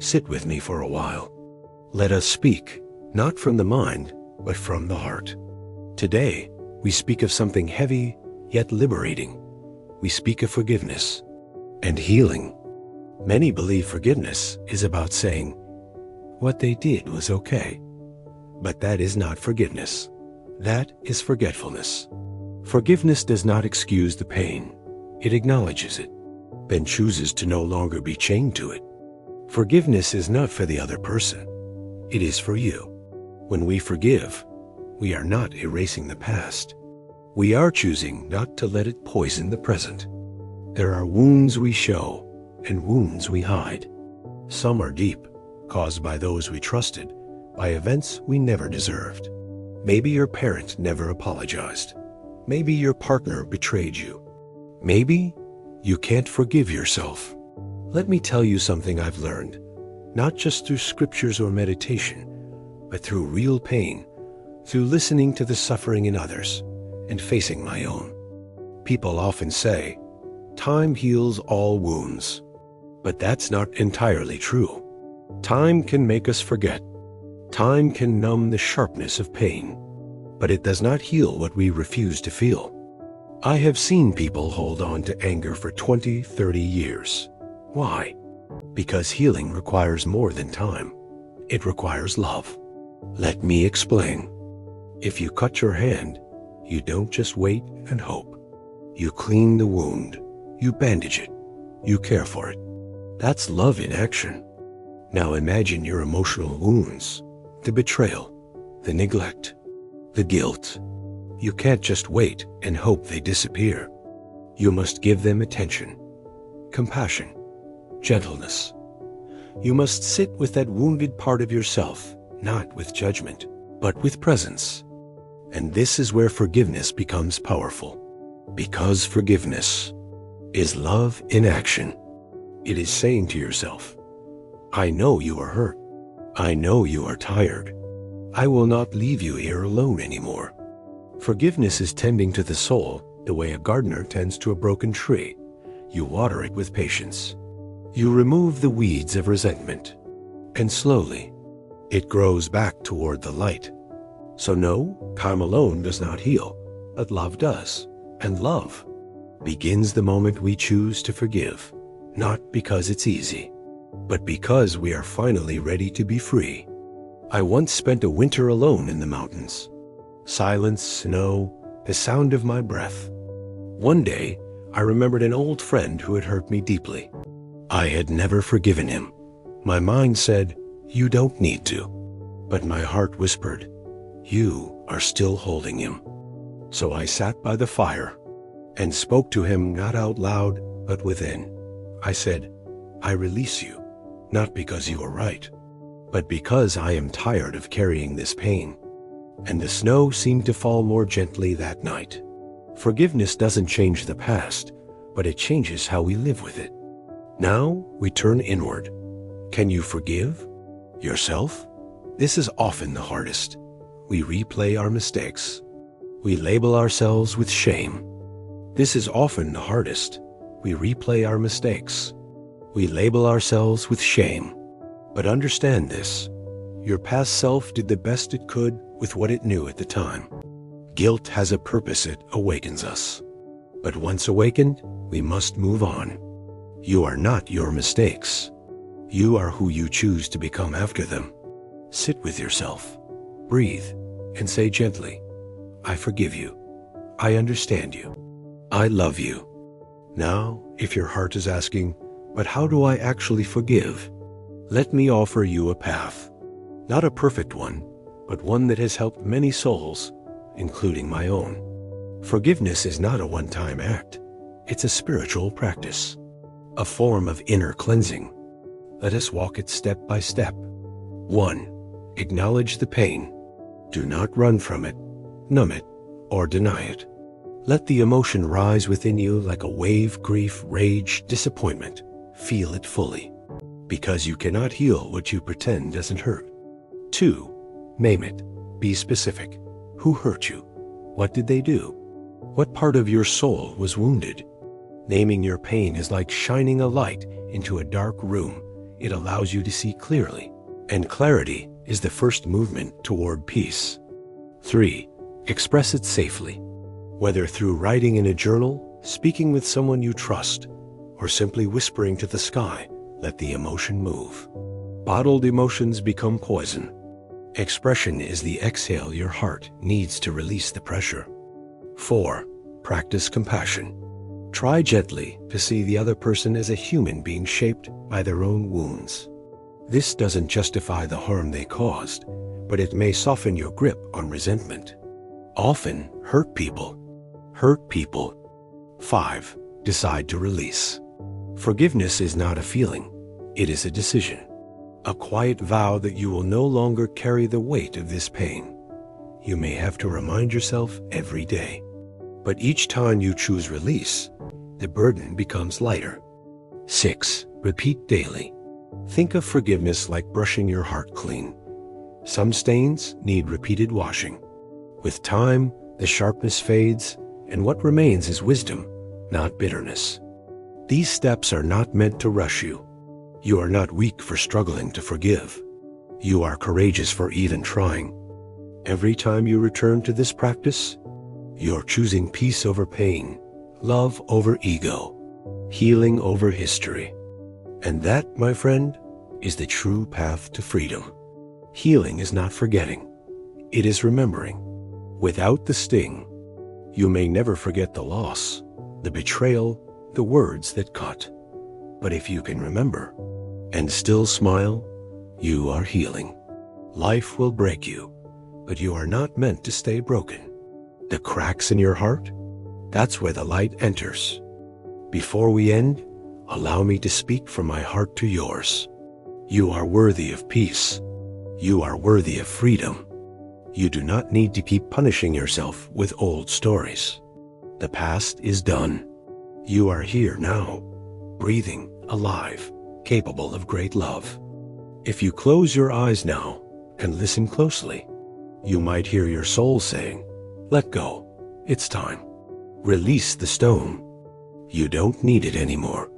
Sit with me for a while. Let us speak, not from the mind, but from the heart. Today, we speak of something heavy, yet liberating. We speak of forgiveness and healing. Many believe forgiveness is about saying, what they did was okay. But that is not forgiveness. That is forgetfulness. Forgiveness does not excuse the pain. It acknowledges it, then chooses to no longer be chained to it. Forgiveness is not for the other person. It is for you. When we forgive, we are not erasing the past. We are choosing not to let it poison the present. There are wounds we show and wounds we hide. Some are deep, caused by those we trusted, by events we never deserved. Maybe your parent never apologized. Maybe your partner betrayed you. Maybe you can't forgive yourself. Let me tell you something I've learned, not just through scriptures or meditation, but through real pain, through listening to the suffering in others and facing my own. People often say, time heals all wounds, but that's not entirely true. Time can make us forget. Time can numb the sharpness of pain, but it does not heal what we refuse to feel. I have seen people hold on to anger for 20, 30 years. Why? Because healing requires more than time. It requires love. Let me explain. If you cut your hand, you don't just wait and hope. You clean the wound. You bandage it. You care for it. That's love in action. Now imagine your emotional wounds, the betrayal, the neglect, the guilt. You can't just wait and hope they disappear. You must give them attention, compassion, gentleness. You must sit with that wounded part of yourself, not with judgment, but with presence. And this is where forgiveness becomes powerful. Because forgiveness is love in action. It is saying to yourself, I know you are hurt. I know you are tired. I will not leave you here alone anymore. Forgiveness is tending to the soul the way a gardener tends to a broken tree. You water it with patience. You remove the weeds of resentment, and slowly, it grows back toward the light. So no, time alone does not heal, but love does. And love begins the moment we choose to forgive, not because it's easy, but because we are finally ready to be free. I once spent a winter alone in the mountains. Silence, snow, the sound of my breath. One day, I remembered an old friend who had hurt me deeply. I had never forgiven him. My mind said, you don't need to. But my heart whispered, you are still holding him. So I sat by the fire and spoke to him not out loud, but within. I said, I release you, not because you are right, but because I am tired of carrying this pain. And the snow seemed to fall more gently that night. Forgiveness doesn't change the past, but it changes how we live with it. Now we turn inward. Can you forgive yourself? This is often the hardest. We replay our mistakes. We label ourselves with shame. This is often the hardest. We replay our mistakes. We label ourselves with shame. But understand this. Your past self did the best it could with what it knew at the time. Guilt has a purpose. It awakens us. But once awakened, we must move on. You are not your mistakes. You are who you choose to become after them. Sit with yourself, breathe, and say gently, I forgive you. I understand you. I love you. Now, if your heart is asking, but how do I actually forgive? Let me offer you a path. Not a perfect one, but one that has helped many souls, including my own. Forgiveness is not a one-time act. It's a spiritual practice, a form of inner cleansing. Let us walk it step by step. 1. Acknowledge the pain. Do not run from it, numb it, or deny it. Let the emotion rise within you like a wave: grief, rage, disappointment. Feel it fully, because you cannot heal what you pretend doesn't hurt. 2. Name it. Be specific. Who hurt you? What did they do? What part of your soul was wounded? Naming your pain is like shining a light into a dark room. it allows you to see clearly, and clarity is the first movement toward peace. 3. Express it safely. Whether through writing in a journal, speaking with someone you trust, or simply whispering to the sky, let the emotion move. Bottled emotions become poison. Expression is the exhale your heart needs to release the pressure. 4. Practice compassion. Try gently to see the other person as a human being shaped by their own wounds. This doesn't justify the harm they caused, but it may soften your grip on resentment. Often, hurt people. 5. Decide to release. Forgiveness is not a feeling, it is a decision. A quiet vow that you will no longer carry the weight of this pain. You may have to remind yourself every day. But each time you choose release, the burden becomes lighter. 6. Repeat daily. Think of forgiveness like brushing your heart clean. Some stains need repeated washing. With time, the sharpness fades, and what remains is wisdom, not bitterness. These steps are not meant to rush you. You are not weak for struggling to forgive. You are courageous for even trying. Every time you return to this practice, you're choosing peace over pain, love over ego, healing over history. And that, my friend, is the true path to freedom. Healing is not forgetting. It is remembering. Without the sting, you may never forget the loss, the betrayal, the words that cut. But if you can remember and still smile, you are healing. Life will break you, but you are not meant to stay broken. The cracks in your heart, that's where the light enters. Before we end, allow me to speak from my heart to yours. You are worthy of peace. You are worthy of freedom. You do not need to keep punishing yourself with old stories. The past is done. You are here now, breathing, alive, capable of great love. If you close your eyes now and listen closely, you might hear your soul saying, "Let go. It's time. Release the stone. You don't need it anymore.